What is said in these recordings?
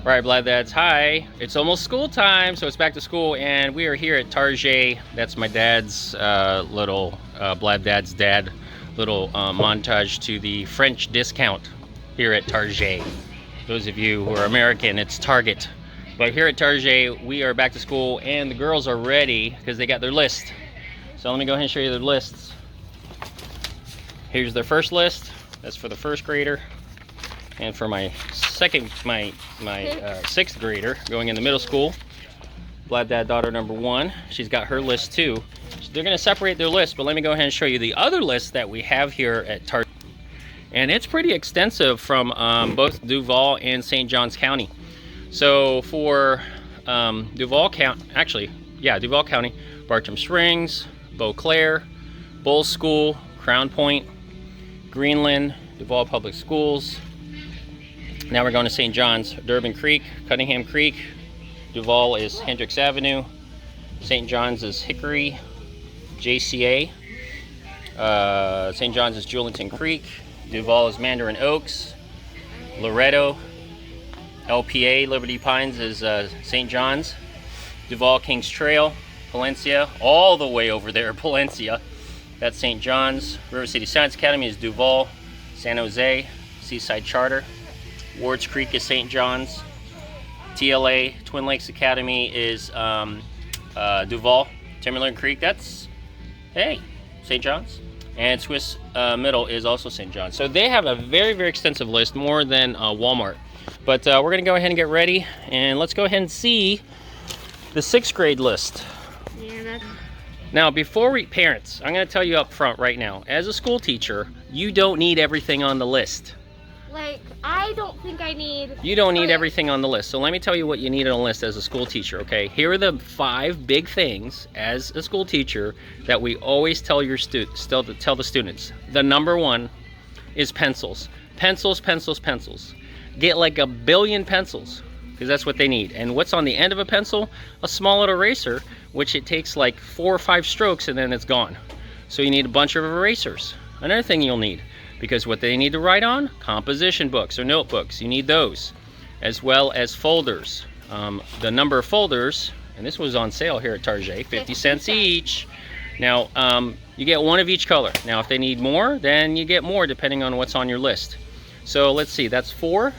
All right, Blad Dads, hi. It's almost school time, so it's back to school, and we are here at Target. That's my dad's little, Blad Dad's dad, little montage to the French discount here at Target. Those of you who are American, it's Target. But here at Target, we are back to school, and the girls are ready because they got their list. So let me go ahead and show you their lists. Here's their first list. That's for the first grader. And for my sixth grader going into middle school, Blad Dad daughter number 1, she's got her list too. They're going to separate their list, but let me go ahead and show you the other list that we have here at Target. And it's pretty extensive from both Duval and St. Johns County. So for Duval County, Bartram Springs, Beauclair, Bull School, Crown Point, Greenland, Duval Public Schools. Now we're going to St. John's, Durbin Creek, Cunningham Creek. Duval is Hendricks Avenue. St. John's is Hickory, JCA. St. John's is Julington Creek. Duval is Mandarin Oaks, Loretto. LPA, Liberty Pines, is St. John's. Duval Kings Trail, Palencia, all the way over there, Palencia. That's St. John's. River City Science Academy is Duval. San Jose, Seaside Charter. Wards Creek is St. John's. TLA, Twin Lakes Academy, is Duval. Timberland Creek, that's, hey, St. John's. And Swiss Middle is also St. John's. So they have a very, very extensive list, more than Walmart. But we're going to go ahead and get ready, and let's go ahead and see the 6th grade list. Yeah, Now, before parents, I'm going to tell you up front right now, as a school teacher, you don't need everything on the list. like, I don't think I need... You don't need everything on the list. So let me tell you what you need on the list as a school teacher, okay? Here are the 5 big things as a school teacher that we always tell your tell the students. The number 1 is pencils. Pencils, pencils, pencils. Get like a billion pencils, because that's what they need. And what's on the end of a pencil? A small little eraser, which it takes like 4 or 5 strokes and then it's gone. So you need a bunch of erasers. Another thing you'll need, because what they need to write on, composition books or notebooks, you need those, as well as folders. The number of folders, and this was on sale here at Target, 50 cents each. Now, you get 1 of each color. Now, if they need more, then you get more depending on what's on your list. So let's see, that's 4.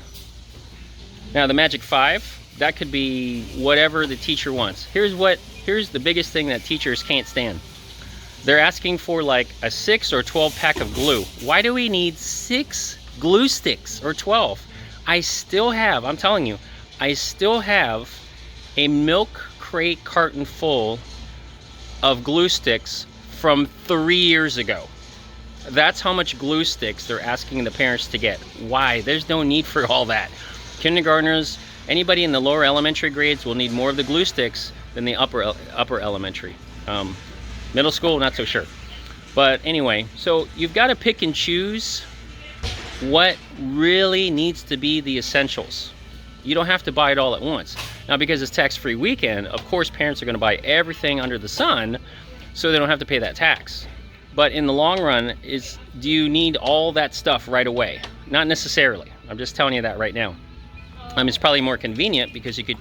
Now the magic 5, that could be whatever the teacher wants. Here's the biggest thing that teachers can't stand. They're asking for like a 6 or 12 pack of glue. Why do we need 6 glue sticks or 12? I'm telling you, I still have a milk crate carton full of glue sticks from 3 years ago. That's how much glue sticks they're asking the parents to get. Why? There's no need for all that. Kindergartners, anybody in the lower elementary grades will need more of the glue sticks than the upper elementary. Middle school, not so sure. But anyway, so you've got to pick and choose what really needs to be the essentials. You don't have to buy it all at once. Now, because it's tax-free weekend, of course parents are going to buy everything under the sun so they don't have to pay that tax. But in the long run, do you need all that stuff right away? Not necessarily. I'm just telling you that right now. It's probably more convenient because you could,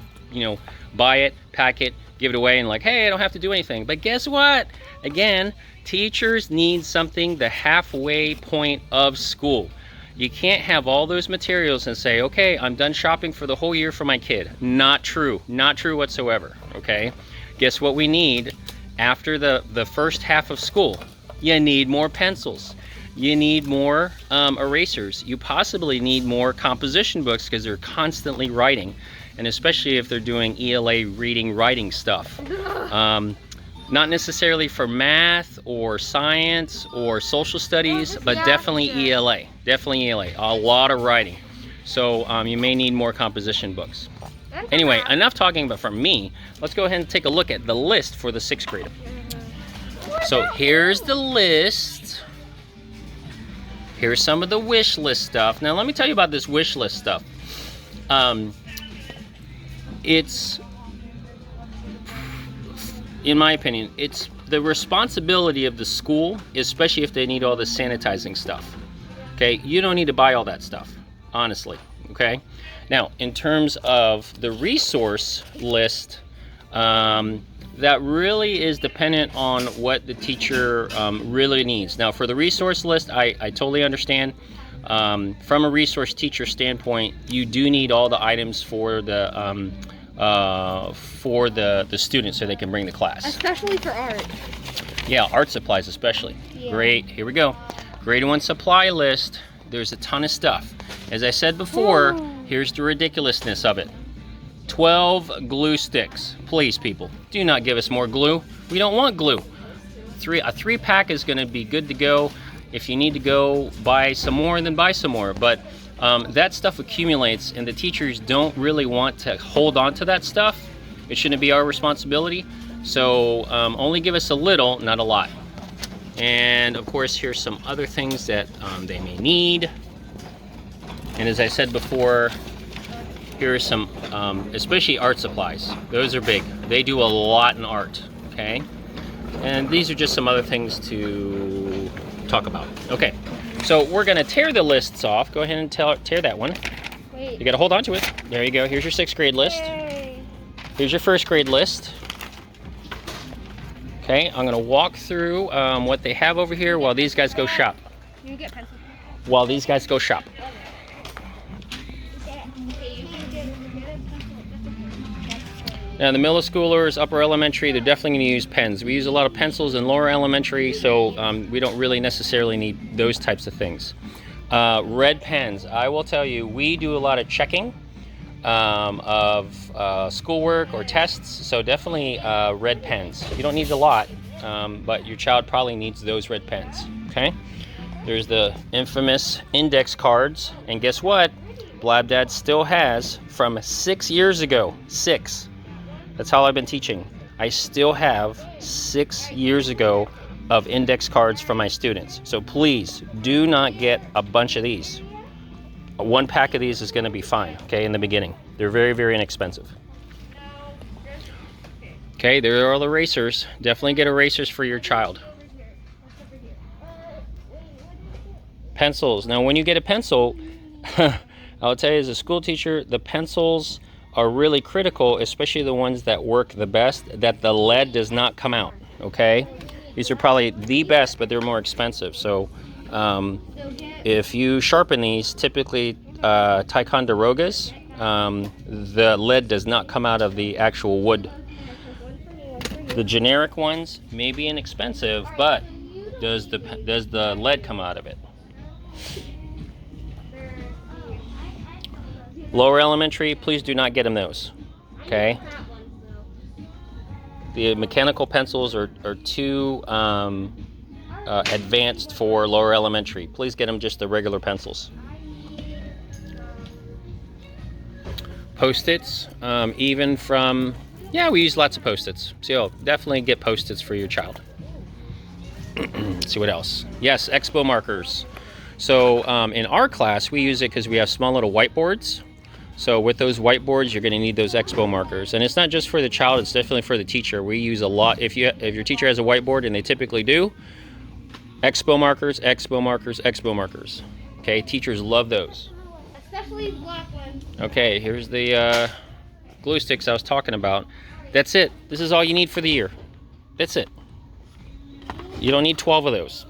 buy it, pack it, give it away, and like, hey, I don't have to do anything. But guess what? Again, teachers need something the halfway point of school. You can't have all those materials and say, okay, I'm done shopping for the whole year for my kid. Not true. Not true whatsoever, okay? Guess what we need after the first half of school? You need more pencils. You need more erasers. You possibly need more composition books because they're constantly writing, and especially if they're doing ELA reading, writing stuff. Not necessarily for math or science or social studies, but definitely ELA. Definitely ELA. A lot of writing. So you may need more composition books. Anyway, enough talking about from me. Let's go ahead and take a look at the list for the 6th grader. So here's the list. Here's some of the wish list stuff. Now let me tell you about this wish list stuff. It's, in my opinion, it's the responsibility of the school, especially if they need all the sanitizing stuff. Okay, you don't need to buy all that stuff, honestly. okay? Now, in terms of the resource list, that really is dependent on what the teacher really needs. Now, for the resource list, I totally understand. From a resource teacher standpoint, you do need all the items for the students so they can bring the class. Especially for art. Yeah, art supplies especially. Yeah. Great, here we go. Grade 1 supply list. There's a ton of stuff. As I said before, here's the ridiculousness of it. 12 glue sticks. Please, people, do not give us more glue. We don't want glue. A 3-pack is gonna be good to go. If you need to go buy some more, then buy some more. But that stuff accumulates, and the teachers don't really want to hold on to that stuff. It shouldn't be our responsibility. So only give us a little, not a lot. And of course, here's some other things that they may need. And as I said before, here are some, especially art supplies. Those are big. They do a lot in art, okay? And these are just some other things to talk about. Okay, so we're gonna tear the lists off. Go ahead and tear that one. Wait. You gotta hold on to it. There you go. Here's your 6th grade list. Yay. Here's your 1st grade list. Okay, I'm gonna walk through what they have over here while these guys go shop. You get pencil. While these guys go shop. Now the middle schoolers, upper elementary, they're definitely going to use pens. We use a lot of pencils in lower elementary, so we don't really necessarily need those types of things. Red pens, I will tell you, we do a lot of checking of schoolwork or tests, so definitely red pens. You don't need a lot, but your child probably needs those red pens, okay? There's the infamous index cards, and guess what? Blab Dad still has from 6 years ago, 6. That's how I've been teaching. I still have 6 years ago of index cards from my students. So please do not get a bunch of these. 1 pack of these is going to be fine, okay, in the beginning. They're very, very inexpensive. Okay, there are all the erasers. Definitely get erasers for your child. Pencils. Now, when you get a pencil, I'll tell you as a school teacher, the pencils are really critical, especially the ones that work the best, that the lead does not come out, okay? These are probably the best, but they're more expensive. So if you sharpen these, typically Ticonderogas, the lead does not come out of the actual wood. The generic ones may be inexpensive, but does the lead come out of it? Lower elementary, please do not get them those, okay? The mechanical pencils are too advanced for lower elementary. Please get them just the regular pencils. Post-its, even from, yeah, we use lots of Post-its. So definitely get Post-its for your child. Let's see what else. Yes, Expo Markers. So in our class, we use it because we have small little whiteboards. So with those whiteboards, you're going to need those Expo Markers. And it's not just for the child, it's definitely for the teacher. We use a lot, if your teacher has a whiteboard, and they typically do, Expo Markers, Expo Markers, Expo Markers. Okay, teachers love those. Especially black ones. Okay, here's the glue sticks I was talking about. That's it. This is all you need for the year. That's it. You don't need 12 of those.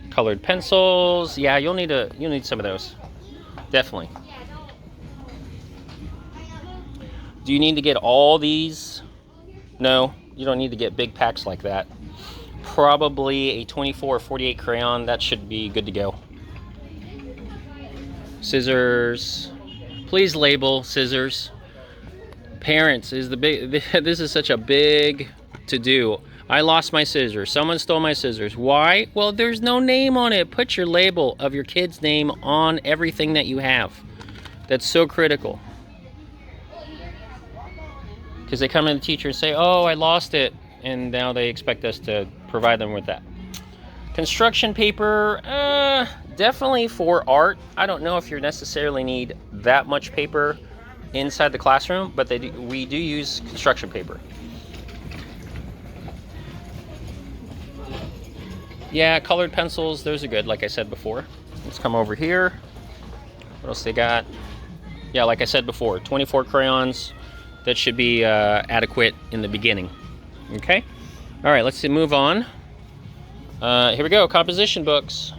Colored pencils. Yeah, you'll need some of those. Definitely. Do you need to get all these? No, you don't need to get big packs like that. Probably a 24 or 48 crayon, that should be good to go. Scissors. Please label scissors. Parents is the big, this is such a big to do. I lost my scissors. Someone stole my scissors. Why? Well, there's no name on it. Put your label of your kid's name on everything that you have. That's so critical. Because they come to the teacher and say, oh, I lost it. And now they expect us to provide them with that. Construction paper, definitely for art. I don't know if you necessarily need that much paper inside the classroom, but we do use construction paper. Yeah, colored pencils, those are good, like I said before. Let's come over here. What else they got? Yeah, like I said before, 24 crayons. That should be adequate in the beginning. Okay? All right, let's move on. Here we go, composition books.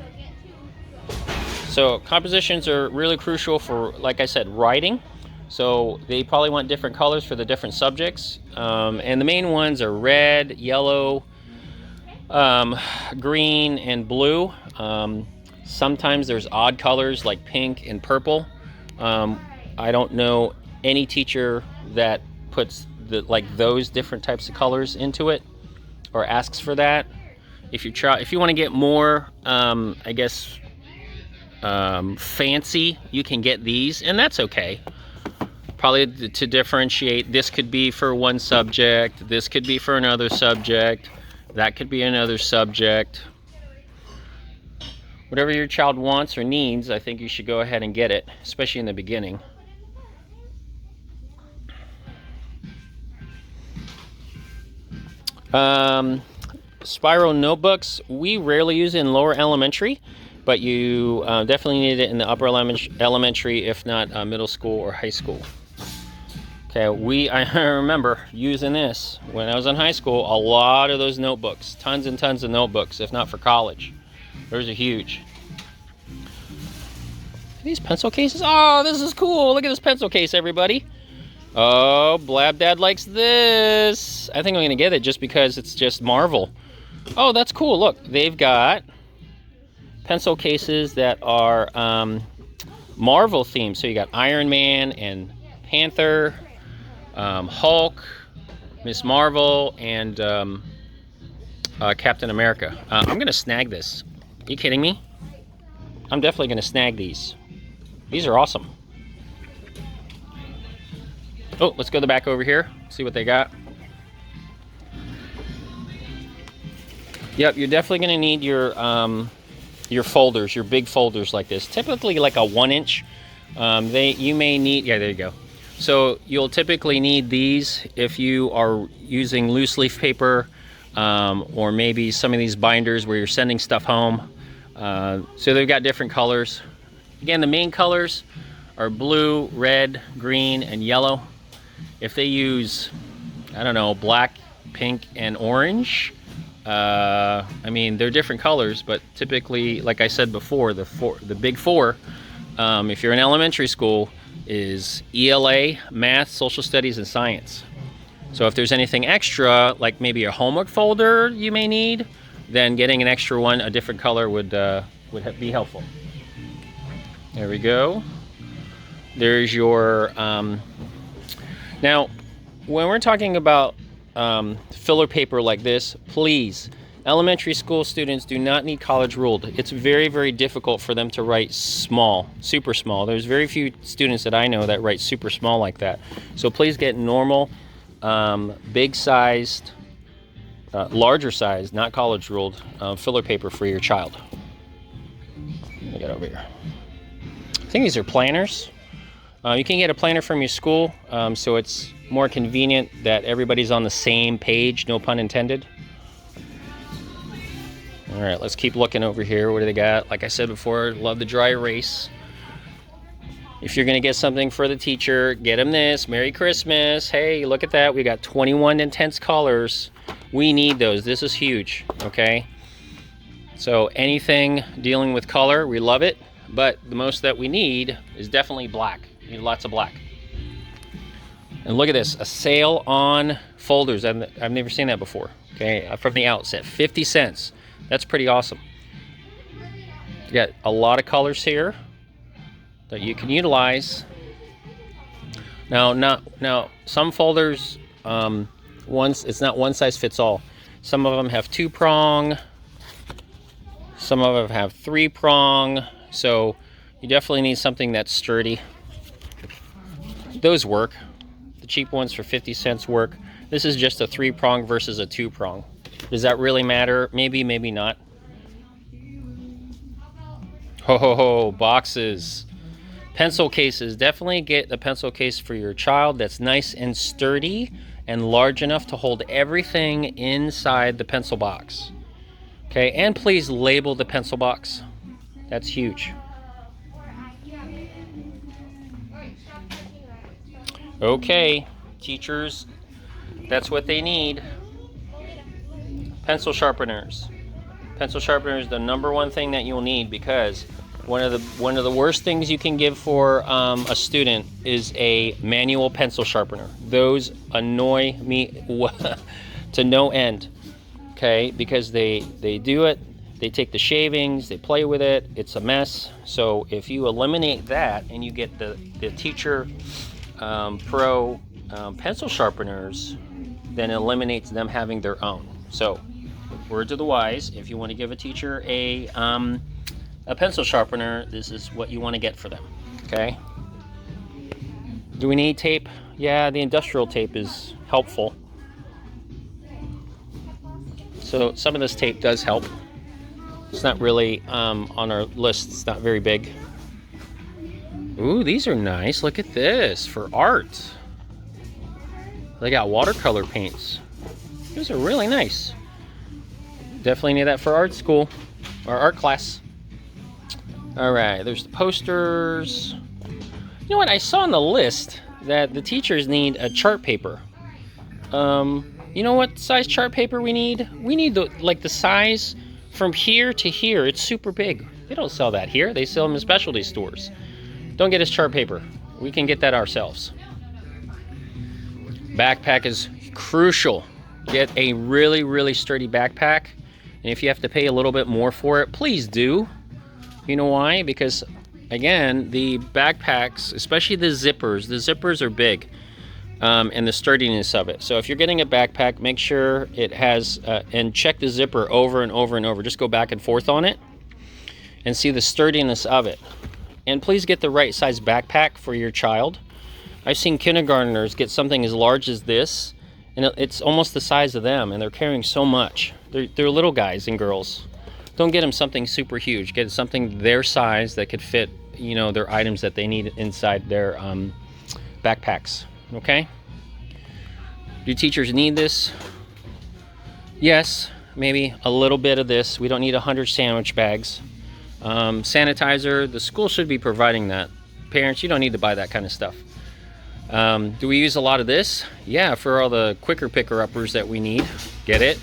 So compositions are really crucial for, like I said, writing. So they probably want different colors for the different subjects. And the main ones are red, yellow, green, and blue. Sometimes there's odd colors like pink and purple. I don't know any teacher that puts those different types of colors into it or asks for that. If you want to get more, I guess, fancy, you can get these, and that's okay. Probably to differentiate, this could be for one subject, this could be for another subject, that could be another subject. Whatever your child wants or needs, I think you should go ahead and get it, especially in the beginning. Spiral notebooks, we rarely use it in lower elementary, but you definitely need it in the upper elementary, if not middle school or high school. Okay, I remember using this when I was in high school, a lot of those notebooks, tons and tons of notebooks, if not for college. Those are huge. These pencil cases, oh, this is cool. Look at this pencil case, everybody. Oh, Blab Dad likes this. I think I'm gonna get it just because it's just Marvel. Oh, that's cool. Look, they've got pencil cases that are Marvel themed. So you got Iron Man and Panther, Hulk, Miss Marvel, and Captain America. I'm gonna snag this. Are you kidding me? I'm definitely gonna snag these. These are awesome. Oh, let's go back over here, see what they got. Yep, you're definitely gonna need your folders, your big folders like this. Typically like a 1-inch. You may need, yeah, there you go. So you'll typically need these if you are using loose leaf paper, or maybe some of these binders where you're sending stuff home. So they've got different colors. Again, the main colors are blue, red, green, and yellow. If they use, I don't know, black, pink, and orange, I mean, they're different colors, but typically, like I said before, the big four, if you're in elementary school, is ELA, math, social studies, and science. So if there's anything extra, like maybe a homework folder you may need, then getting an extra one, a different color, would be helpful. There we go. There's your, now, when we're talking about filler paper like this, please, elementary school students do not need college ruled. It's very, very difficult for them to write small, super small. There's very few students that I know that write super small like that. So please get normal, big sized, larger size, not college ruled, filler paper for your child. Let me get over here. I think these are planners. You can get a planner from your school, so it's more convenient that everybody's on the same page, no pun intended. All right, let's keep looking over here. What do they got? Like I said before, love the dry erase. If you're gonna get something for the teacher, get them this. Merry Christmas. Hey, look at that. We got 21 intense colors. We need those. This is huge, okay? So anything dealing with color, we love it, but the most that we need is definitely black. We need lots of black. And look at this, a sale on folders. I've never seen that before, okay? From the outset, 50 cents. That's pretty awesome. You got a lot of colors here that you can utilize. Now, some folders, it's not one size fits all. Some of them have 2-prong, some of them have 3-prong, so you definitely need something that's sturdy. Those work. The cheap ones for 50 cents work. This is just a 3-prong versus a 2-prong. Does that really matter? Maybe, maybe not. Ho ho ho, boxes. Pencil cases. Definitely get a pencil case for your child that's nice and sturdy and large enough to hold everything inside the pencil box. Okay, and please label the pencil box. That's huge. Okay, teachers, that's what they need. Pencil sharpeners. Pencil sharpener is the number one thing that you'll need, because one of the worst things you can give for a student is a manual pencil sharpener. Those annoy me to no end. Okay, because they do it, they take the shavings, they play with it, it's a mess. So if you eliminate that and you get the teacher pro pencil sharpeners, then it eliminates them having their own. So word to the wise, if you want to give a teacher a pencil sharpener, this is what you want to get for them. Okay, do we need tape? Yeah, the industrial tape is helpful. So some of this tape does help. It's not really on our list, it's not very big. Ooh, these are nice. Look at this for art. They got watercolor paints. These are really nice. Definitely need that for art school or art class. All right, there's the posters. You know what? I saw on the list that the teachers need a chart paper. You know what size chart paper we need? We need the size from here to here. It's super big. They don't sell that here. They sell them in specialty stores. Don't get us chart paper. We can get that ourselves. Backpack is crucial. Get a really, really sturdy backpack. And if you have to pay a little bit more for it, please do. You know why? Because, again, the backpacks, especially the zippers are big. And the sturdiness of it. So if you're getting a backpack, make sure it has, and check the zipper over and over and over. Just go back and forth on it and see the sturdiness of it. And please get the right size backpack for your child. I've seen kindergartners get something as large as this, and it's almost the size of them, and they're carrying so much. They're little guys and girls. Don't get them something super huge. Get something their size that could fit, you know, their items that they need inside their backpacks. Okay? Do teachers need this? Yes, maybe a little bit of this. We don't need 100 sandwich bags. Sanitizer, the school should be providing that. Parents, you don't need to buy that kind of stuff. Do we use a lot of this? Yeah, for all the quicker picker-uppers that we need. Get it?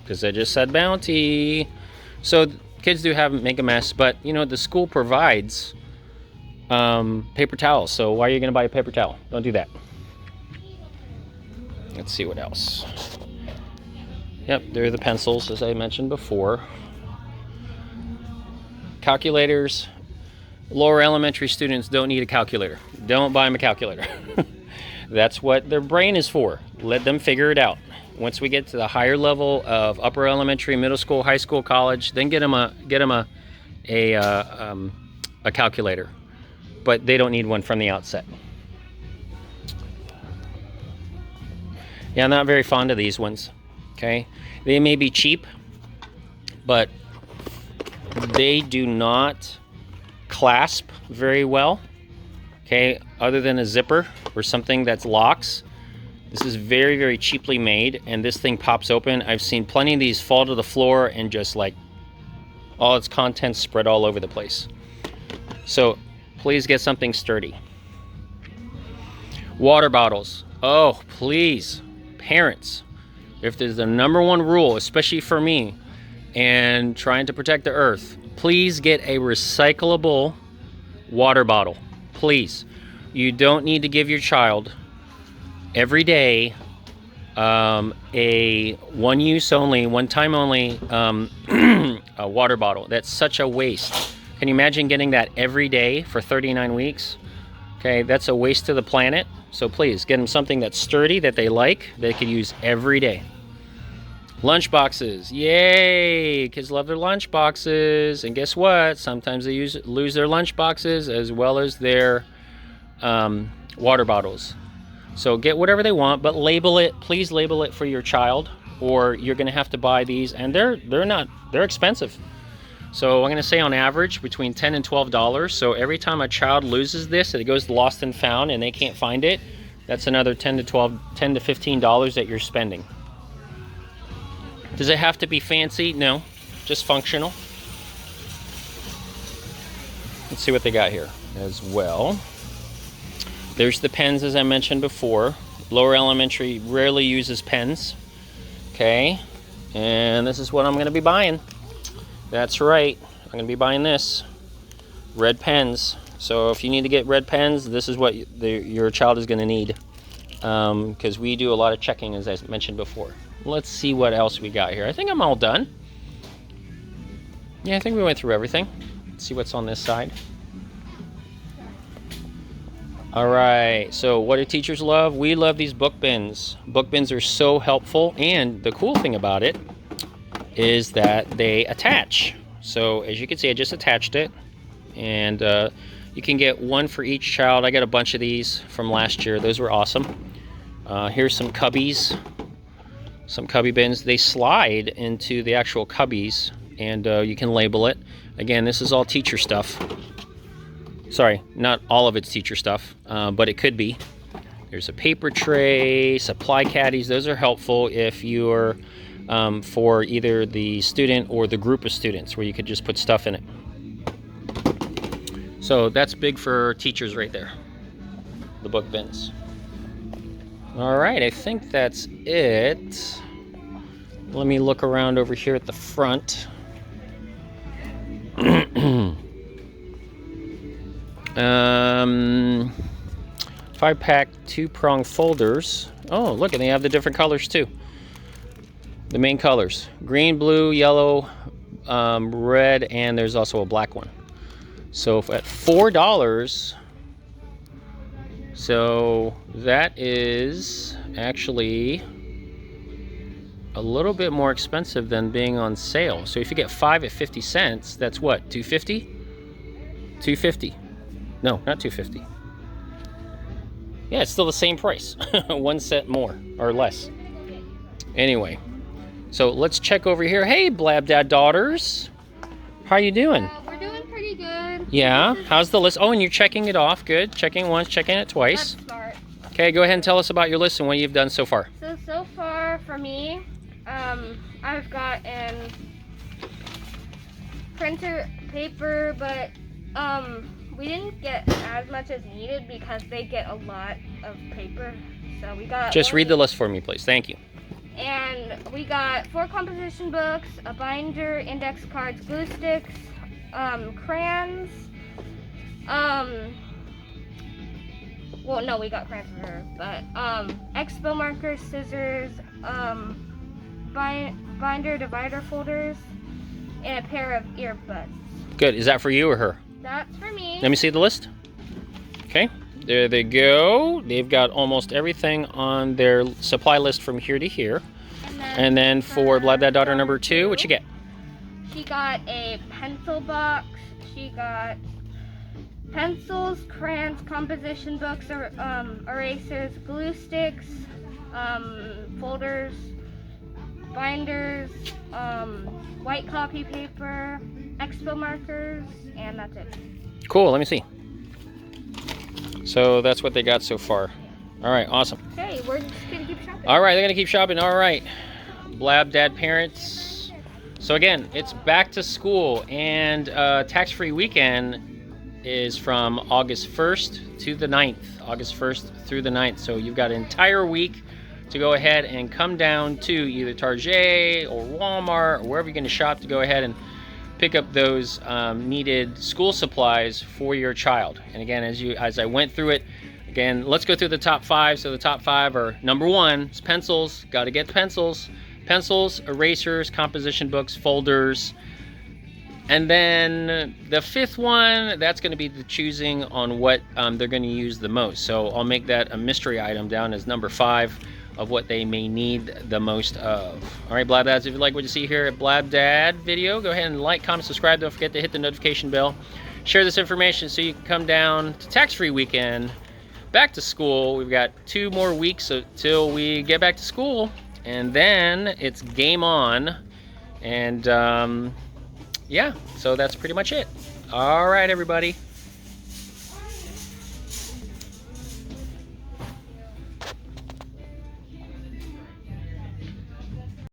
Because I just said bounty. So kids do make a mess, but you know, the school provides paper towels. So why are you going to buy a paper towel? Don't do that. Let's see what else. Yep, there are the pencils, as I mentioned before. Calculators. Lower elementary students don't need a calculator. Don't buy them a calculator. That's what their brain is for. Let them figure it out. Once we get to the higher level of upper elementary, middle school, high school, college, then get them a calculator. But they don't need one from the outset. Yeah, I'm not very fond of these ones. Okay, they may be cheap, but they do not clasp very well. Okay, other than a zipper or something that's locks. This is very, very cheaply made, and this thing pops open. I've seen plenty of these fall to the floor and just like all its contents spread all over the place. So please get something sturdy. Water bottles. Oh, please. Parents, if there's the number one rule, especially for me, and trying to protect the earth, please get a recyclable water bottle. Please. You don't need to give your child every day a one-use only, one-time only a water bottle. That's such a waste. Can you imagine getting that every day for 39 weeks? Okay, that's a waste to the planet. So please, get them something that's sturdy, that they like, they could use every day. Lunch boxes. Yay! Kids love their lunch boxes. And guess what? Sometimes they lose their lunch boxes as well as their water bottles. So get whatever they want, but label it. Please label it for your child, or you're going to have to buy these, and they're expensive. So I'm going to say on average between $10 and $12. So every time a child loses this, it goes lost and found, and they can't find it. That's another $10 to $15 that you're spending. Does it have to be fancy? No, just functional. Let's see what they got here as well. There's the pens, as I mentioned before. Lower elementary rarely uses pens. Okay, and this is what I'm going to be buying. That's right, I'm going to be buying this. Red pens. So if you need to get red pens, this is what your child is going to need. Because we do a lot of checking, as I mentioned before. Let's see what else we got here. I think I'm all done. Yeah, I think we went through everything. Let's see what's on this side. All right, so what do teachers love? We love these book bins. Book bins are so helpful, and the cool thing about it is that they attach. So as you can see, I just attached it, and you can get one for each child. I got a bunch of these from last year. Those were awesome. Here's some cubbies, some cubby bins. They slide into the actual cubbies, and you can label it. Again, this is all teacher stuff. Sorry, not all of it's teacher stuff, but it could be. There's a paper tray, supply caddies. Those are helpful if you're for either the student or the group of students, where you could just put stuff in it. So that's big for teachers right there, the book bins. All right, I think that's it. Let me look around over here at the front. 5-pack 2-prong folders. Oh, look, and they have the different colors too. The main colors: green, blue, yellow, red, and there's also a black one. So at $4, so that is actually a little bit more expensive than being on sale. So if you get 5 at 50 cents, that's what, $2.50? $2.50. No, not $2.50. Yeah, it's still the same price. 1 cent more or less. Anyway, so let's check over here. Hey, Blab Dad daughters. How you doing? We're doing pretty good. Yeah, how's the list? Oh, and you're checking it off. Good. Checking once, checking it twice. Let's start. Okay, go ahead and tell us about your list and what you've done so far. So far for me, I've gotten printer paper, but we didn't get as much as needed because they get a lot of paper. So we got. Just read the list for me, please. Thank you. And we got 4 composition books, a binder, index cards, glue sticks, crayons. Well, no, we got crayons for her, but Expo Markers, scissors, binder, divider folders, and a pair of earbuds. Good. Is that for you or her? That's for me. Let me see the list. Okay, there they go. They've got almost everything on their supply list from here to here. And then for Blab Dad daughter number 2, what you get? She got a pencil box. She got pencils, crayons, composition books, erasers, glue sticks, folders, binders, white copy paper, Expo markers, and that's it. Cool, let me see. So that's what they got so far. All right, awesome. Okay, we're just gonna keep shopping. All right, they're gonna keep shopping. All right, Blab Dad parents. So again, it's back to school, and tax-free weekend is from August 1st to the 9th. August 1st through the 9th. So you've got an entire week to go ahead and come down to either Target or Walmart or wherever you're gonna shop to go ahead and pick up those needed school supplies for your child. And again, as I went through it, again, let's go through the top 5. So the top 5 are: number 1 is pencils. Got to get the pencils. Pencils, erasers, composition books, folders. And then the 5th one, that's going to be the choosing on what they're going to use the most. So I'll make that a mystery item down as number 5 of what they may need the most of. All right, Blab Dads, if you like what you see here at Blab Dad video, go ahead and like, comment, subscribe. Don't forget to hit the notification bell. Share this information so you can come down to tax-free weekend, back to school. We've got 2 more weeks until we get back to school, and then it's game on. And yeah, so that's pretty much it. All right, everybody.